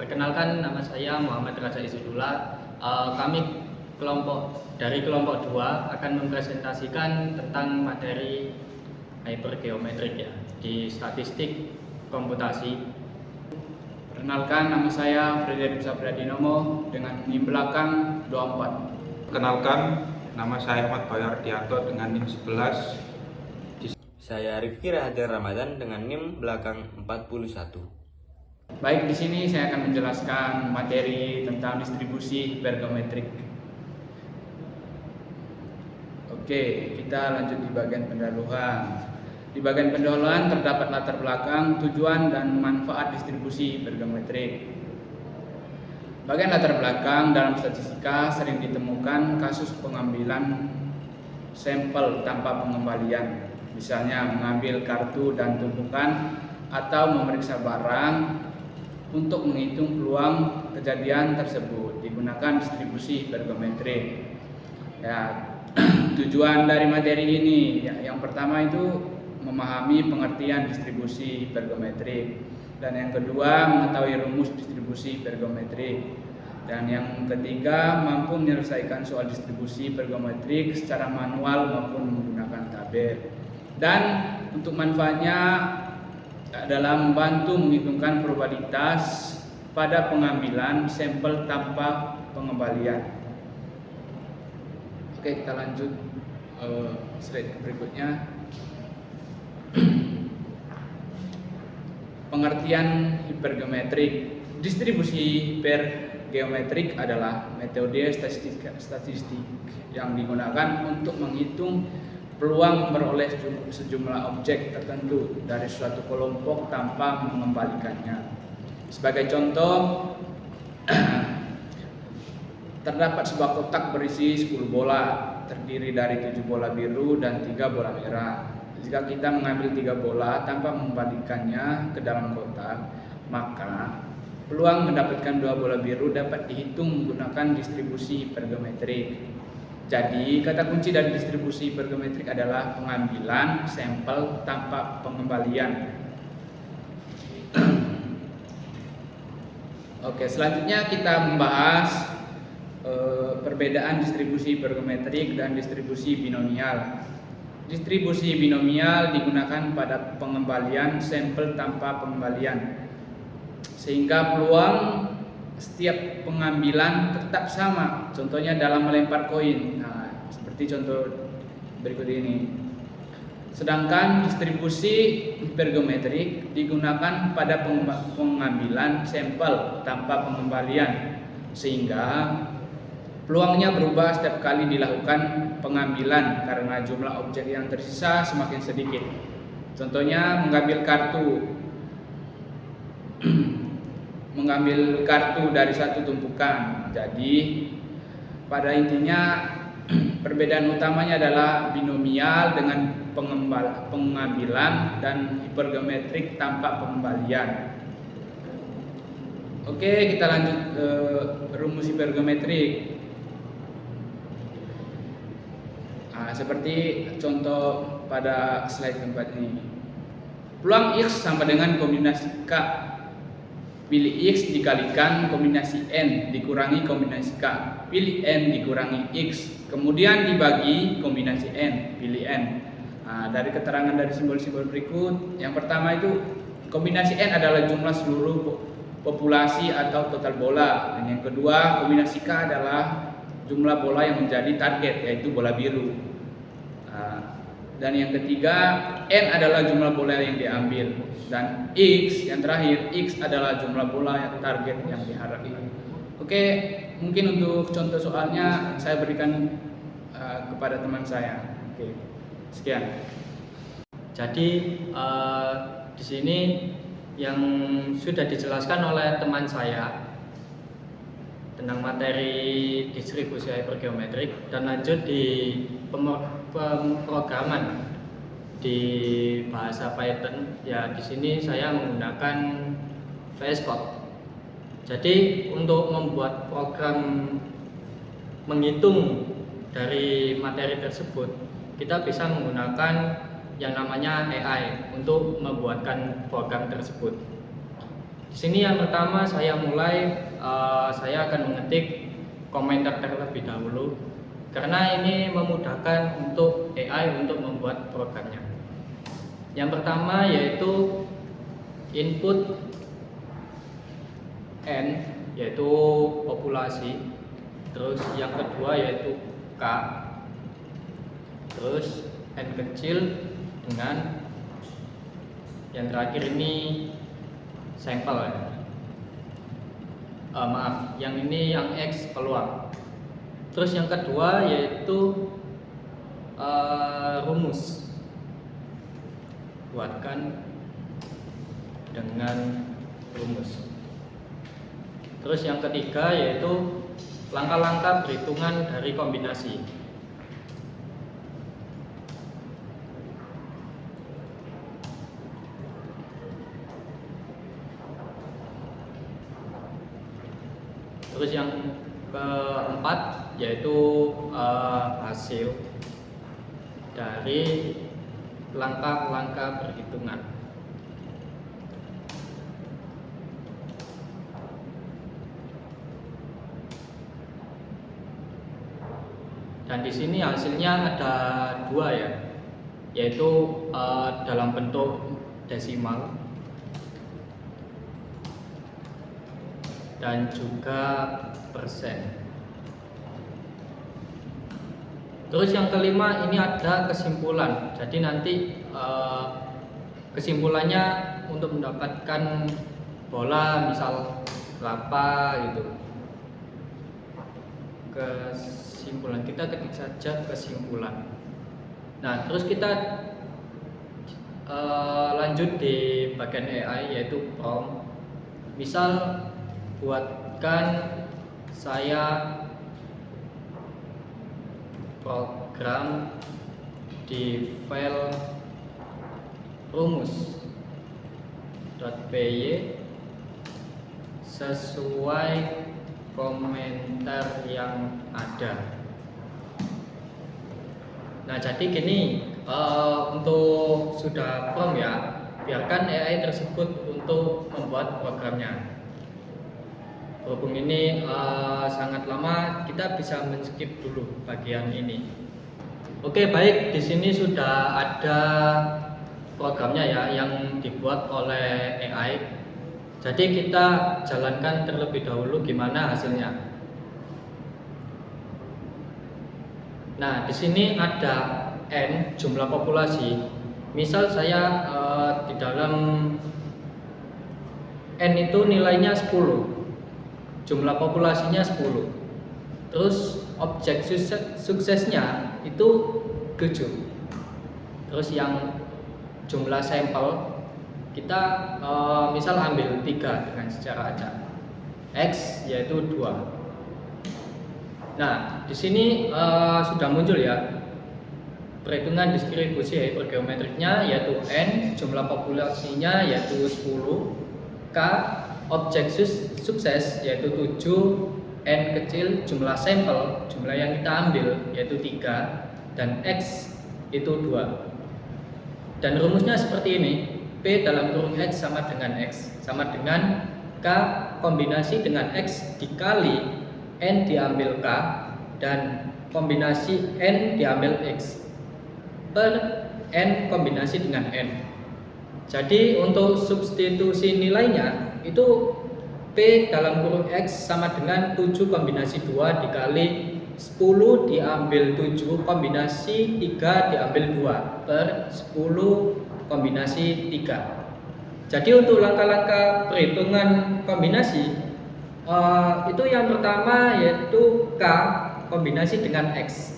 Perkenalkan, nama saya Muhammad Raja Isudullah. Kami dari kelompok 2 akan mempresentasikan tentang materi hypergeometrik ya di statistik komputasi. Perkenalkan, nama saya Frederick Sabradinomo dengan NIM belakang 24. Kenalkan, nama saya Ahmad Bayar Dianto dengan NIM 11. Saya Rifki Rahadar Ramadan dengan NIM belakang 41. Baik, di sini saya akan menjelaskan materi tentang distribusi hypergeometrik. Oke, kita lanjut di bagian pendahuluan. Di bagian pendahuluan terdapat latar belakang, tujuan, dan manfaat distribusi hypergeometrik. Bagian latar belakang, dalam statistika sering ditemukan kasus pengambilan sampel tanpa pengembalian. Misalnya mengambil kartu dan tumpukan atau memeriksa barang untuk menghitung peluang kejadian tersebut digunakan distribusi hypergeometrik. Ya, tujuan dari materi ini yang pertama itu memahami pengertian distribusi hypergeometrik, dan yang kedua mengetahui rumus distribusi hypergeometrik, dan yang ketiga mampu menyelesaikan soal distribusi hypergeometrik secara manual maupun menggunakan tabel. Dan untuk manfaatnya adalah membantu menghitungkan probabilitas pada pengambilan sampel tanpa pengembalian. Oke, kita lanjut slide berikutnya. Pengertian hypergeometrik. Distribusi hypergeometrik adalah metode statistik yang digunakan untuk menghitung peluang memperoleh sejumlah objek tertentu dari suatu kelompok tanpa mengembalikannya. Sebagai contoh, terdapat sebuah kotak berisi 10 bola, terdiri dari 7 bola biru dan 3 bola merah. Jika kita mengambil 3 bola tanpa mengembalikannya ke dalam kotak, maka peluang mendapatkan 2 bola biru dapat dihitung menggunakan distribusi hypergeometrik. Jadi, kata kunci dari distribusi hypergeometrik adalah pengambilan sampel tanpa pengembalian. Oke, selanjutnya kita membahas perbedaan distribusi hypergeometrik dan distribusi binomial. Distribusi binomial digunakan pada pengembalian sampel tanpa pengembalian, sehingga peluang setiap pengambilan tetap sama. Contohnya dalam melempar koin, seperti contoh berikut ini. Sedangkan distribusi hypergeometrik digunakan pada pengambilan sampel tanpa pengembalian, sehingga peluangnya berubah setiap kali dilakukan pengambilan karena jumlah objek yang tersisa semakin sedikit. Contohnya mengambil kartu dari satu tumpukan. Jadi pada intinya perbedaan utamanya adalah binomial dengan pengambilan dan hypergeometrik tanpa pengembalian. Oke, kita lanjut ke rumus hypergeometrik. Seperti contoh pada slide keempat ini. Peluang X sama dengan kombinasi K. Pilih X dikalikan kombinasi N dikurangi kombinasi K. Pilih N dikurangi X. Kemudian dibagi kombinasi N. Pilih N. Dari keterangan dari simbol-simbol berikut, yang pertama itu kombinasi N adalah jumlah seluruh populasi atau total bola. Dan yang kedua, kombinasi K adalah jumlah bola yang menjadi target, yaitu bola biru. Dan yang ketiga, N adalah jumlah bola yang diambil, dan X yang terakhir, X adalah jumlah bola yang target yang diharapkan. Oke, mungkin untuk contoh soalnya saya berikan kepada teman saya. Oke, sekian. Jadi di sini yang sudah dijelaskan oleh teman saya tentang materi distribusi hypergeometrik, dan lanjut di pemrograman di bahasa Python. Ya, di sini saya menggunakan VS Code. Jadi untuk membuat program menghitung dari materi tersebut, kita bisa menggunakan yang namanya AI untuk membuatkan program tersebut. Di sini yang pertama saya mulai, saya akan mengetik komentar terlebih dahulu karena ini memudahkan untuk AI untuk membuat programnya. Yang pertama yaitu input N, yaitu populasi. Terus yang kedua yaitu K. Terus N kecil dengan yang terakhir ini sampel ya. Maaf, yang ini yang X peluang. Terus yang kedua yaitu rumus. Buatkan dengan rumus. Terus yang ketiga yaitu langkah-langkah perhitungan dari kombinasi. Terus yang keempat yaitu hasil dari langkah-langkah perhitungan. Dan di sini hasilnya ada dua ya, yaitu dalam bentuk desimal dan juga persen. Terus yang kelima ini ada kesimpulan. Jadi nanti kesimpulannya untuk mendapatkan bola misal berapa gitu. Kesimpulan kita ketik saja kesimpulan. Nah, terus kita lanjut di bagian AI yaitu prompt. Misal buatkan saya program di file rumus.py sesuai komentar yang ada. Nah, jadi gini, untuk sudah prompt ya, biarkan AI tersebut untuk membuat programnya. Berhubung ini sangat lama, kita bisa men-skip dulu bagian ini. Oke, baik, di sini sudah ada programnya ya yang dibuat oleh AI. Jadi kita jalankan terlebih dahulu gimana hasilnya. Nah, di sini ada N jumlah populasi. Misal saya di dalam N itu nilainya 10. Jumlah populasinya 10. Terus objek suksesnya itu 7. Terus yang jumlah sampel kita misal ambil 3 dengan secara acak. X yaitu 2. Nah, di sini sudah muncul ya perhitungan distribusi hypergeometriknya yaitu N, jumlah populasinya yaitu 10, K objek sukses yaitu 7, N kecil jumlah sampel, jumlah yang kita ambil yaitu 3, dan X itu 2. Dan rumusnya seperti ini, P dalam kurung X sama dengan X sama dengan K kombinasi dengan X dikali N diambil K dan kombinasi N diambil X per N kombinasi dengan N. Jadi untuk substitusi nilainya itu P dalam kurung X sama dengan 7 kombinasi 2 dikali 10 diambil 7 kombinasi 3 diambil 2 per 10 kombinasi 3. Jadi untuk langkah-langkah perhitungan kombinasi itu yang pertama yaitu K kombinasi dengan X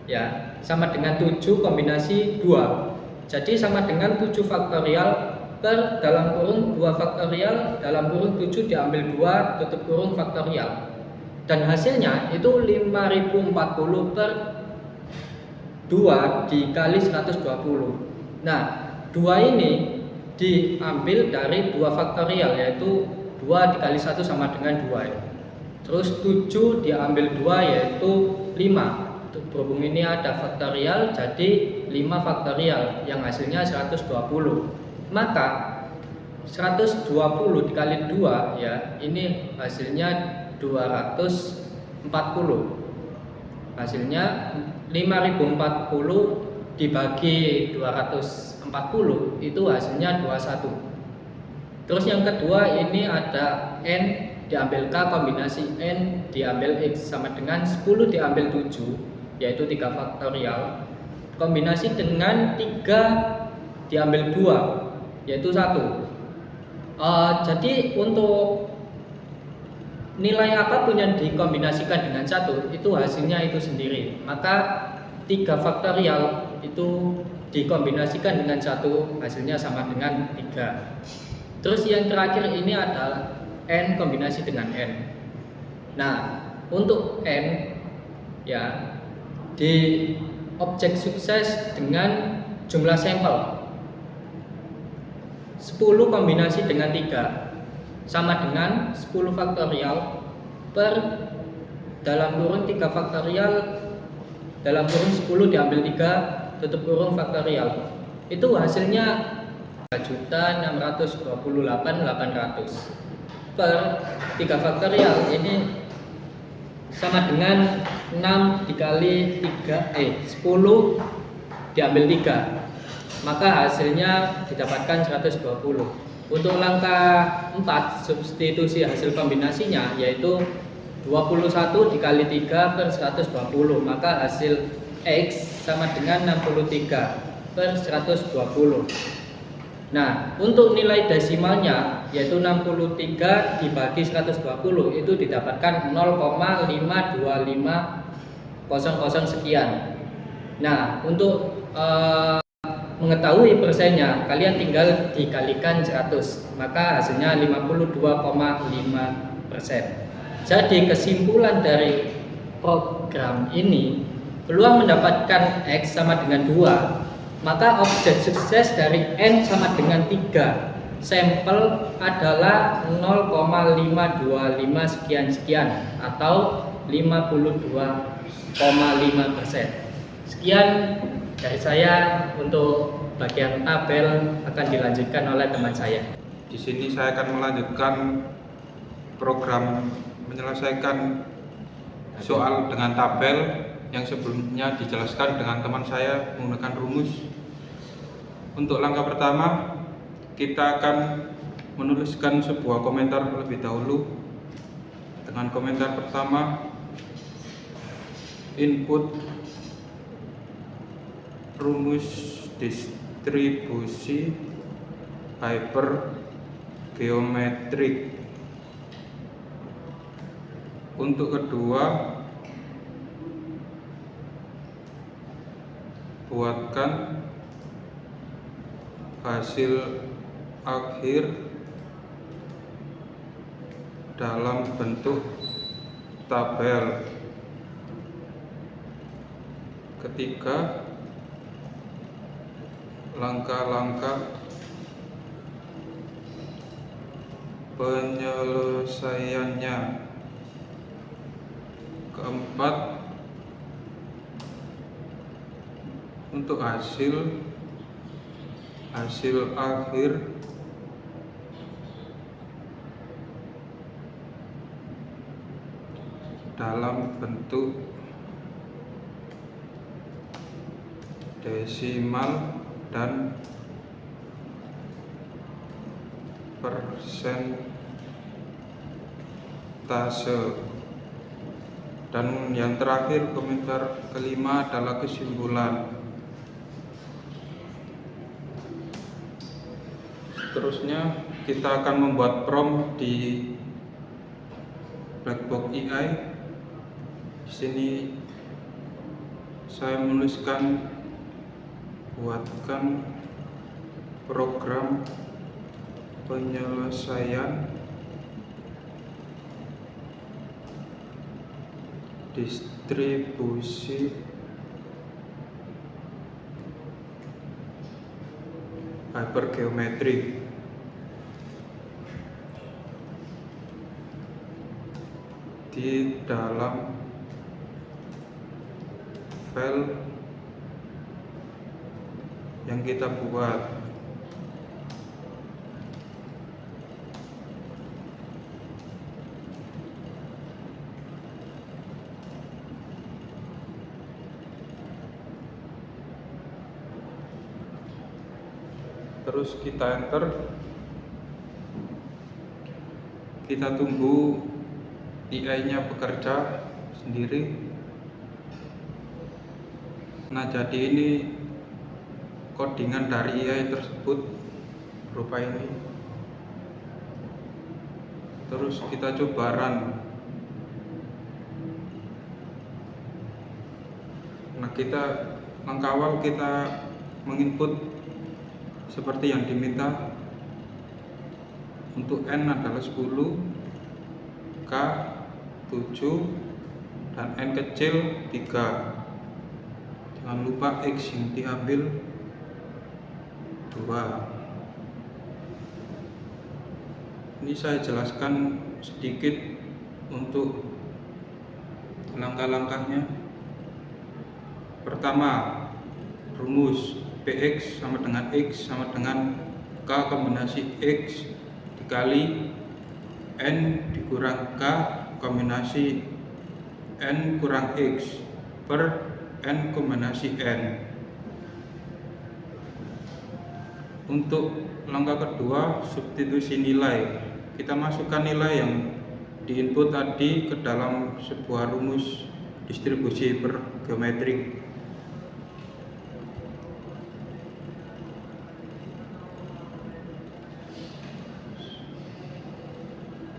ya sama dengan 7 kombinasi 2. Jadi sama dengan 7 faktorial per dalam kurung 2 faktorial dalam kurung 7 diambil 2 tutup kurung faktorial. Dan hasilnya itu 5040 per 2 dikali 120. Nah, 2 ini diambil dari 2 faktorial yaitu 2 dikali 1 sama dengan 2 ya. Terus 7 diambil 2 yaitu 5. Berhubung ini ada faktorial jadi 5 faktorial yang hasilnya 120. Maka 120 dikali 2 ya, ini hasilnya 240. Hasilnya 5040 dibagi 240 itu hasilnya 21. Terus yang kedua ini ada N diambil K kombinasi N diambil X sama dengan 10 diambil 7 yaitu 3 faktorial kombinasi dengan 3 diambil 2 yaitu 1. Jadi untuk nilai apapun yang dikombinasikan dengan 1 itu hasilnya itu sendiri. Maka 3 faktorial itu dikombinasikan dengan 1 hasilnya sama dengan 3. Terus yang terakhir ini adalah N kombinasi dengan N. Nah, untuk N ya di objek sukses dengan jumlah sampel 10 kombinasi dengan 3 sama dengan 10 faktorial per dalam kurung 3 faktorial dalam kurung 10 diambil 3 tutup kurung faktorial. Itu hasilnya 3.628.800 per 3 faktorial ini sama dengan 6 dikali 10 diambil 3, maka hasilnya didapatkan 120. Untuk langkah 4 substitusi hasil kombinasinya yaitu 21 dikali 3 per 120, maka hasil X sama dengan 63 per 120. Nah, untuk nilai desimalnya yaitu 63 dibagi 120 itu didapatkan 0,52500 sekian. Nah, untuk mengetahui persennya kalian tinggal dikalikan 100, maka hasilnya 52,5%. Jadi kesimpulan dari program ini, peluang mendapatkan X sama dengan 2, maka objek sukses dari N sama dengan 3 sampel adalah 0,525 sekian atau 52,5%. Sekian dari saya. Untuk bagian tabel akan dilanjutkan oleh teman saya. Di sini saya akan melanjutkan program menyelesaikan soal dengan tabel yang sebelumnya dijelaskan dengan teman saya menggunakan rumus. Untuk langkah pertama, kita akan menuliskan sebuah komentar terlebih dahulu. Dengan komentar pertama, input rumus distribusi hypergeometrik. Untuk kedua, buatkan hasil akhir dalam bentuk tabel. Ketiga, langkah-langkah penyelesaiannya. Keempat, untuk hasil akhir dalam bentuk desimal dan persentase. Dan yang terakhir, komentar kelima adalah kesimpulan. Seterusnya kita akan membuat prompt di Blackbox AI. Di sini saya menuliskan buatkan program penyelesaian distribusi hypergeometrik. Di dalam file yang kita buat. terus kita enter, kita tunggu AI-nya bekerja sendiri. Nah, jadi ini codingan dari AI tersebut berupa ini. Terus kita coba run. Nah, langkah awal kita menginput seperti yang diminta. Untuk N adalah 10, K 7, dan N kecil 3. Jangan lupa X yang diambil 2. Ini saya jelaskan sedikit untuk langkah-langkahnya. Pertama, rumus PX sama dengan X sama dengan K kombinasi X dikali N dikurang K kombinasi N kurang X per N kombinasi N. Untuk langkah kedua, substitusi nilai. Kita masukkan nilai yang diinput tadi ke dalam sebuah rumus distribusi hipergeometrik.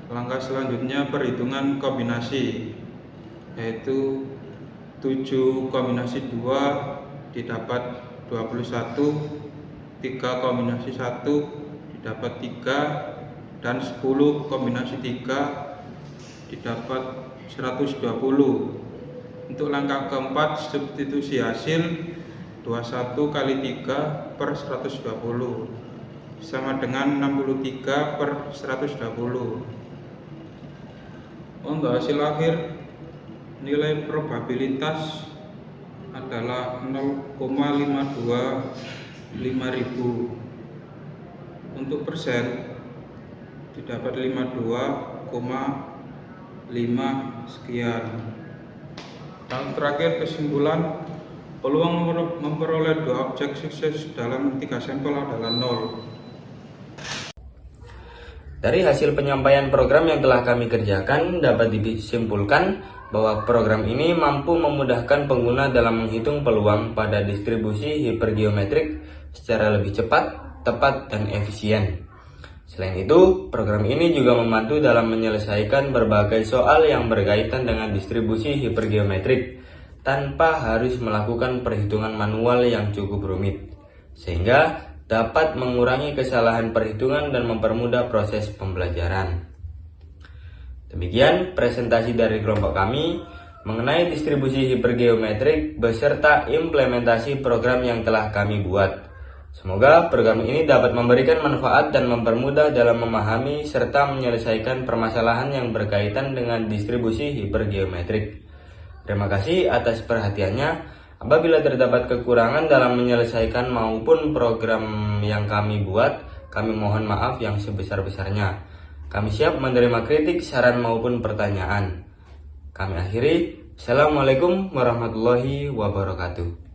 Langkah selanjutnya perhitungan kombinasi, yaitu 7 kombinasi 2 didapat 21, 3 kombinasi 1 didapat 3, dan 10 kombinasi 3 didapat 120. Untuk langkah keempat, substitusi hasil 21 kali 3 per 120 sama dengan 63 per 120. Untuk hasil akhir, nilai probabilitas adalah 0,525000. Untuk persen didapat 52,5 sekian. Dan terakhir, kesimpulan, peluang memperoleh 2 objek sukses dalam 3 sampel adalah 0. Dari hasil penyampaian program yang telah kami kerjakan, dapat disimpulkan bahwa program ini mampu memudahkan pengguna dalam menghitung peluang pada distribusi hipergeometrik secara lebih cepat, tepat, dan efisien. Selain itu, program ini juga membantu dalam menyelesaikan berbagai soal yang berkaitan dengan distribusi hipergeometrik tanpa harus melakukan perhitungan manual yang cukup rumit, sehingga dapat mengurangi kesalahan perhitungan dan mempermudah proses pembelajaran. Demikian presentasi dari kelompok kami mengenai distribusi hipergeometrik beserta implementasi program yang telah kami buat. Semoga program ini dapat memberikan manfaat dan mempermudah dalam memahami serta menyelesaikan permasalahan yang berkaitan dengan distribusi hipergeometrik. Terima kasih atas perhatiannya. Apabila terdapat kekurangan dalam menyelesaikan maupun program yang kami buat, kami mohon maaf yang sebesar-besarnya. Kami siap menerima kritik, saran maupun pertanyaan. Kami akhiri. Assalamualaikum warahmatullahi wabarakatuh.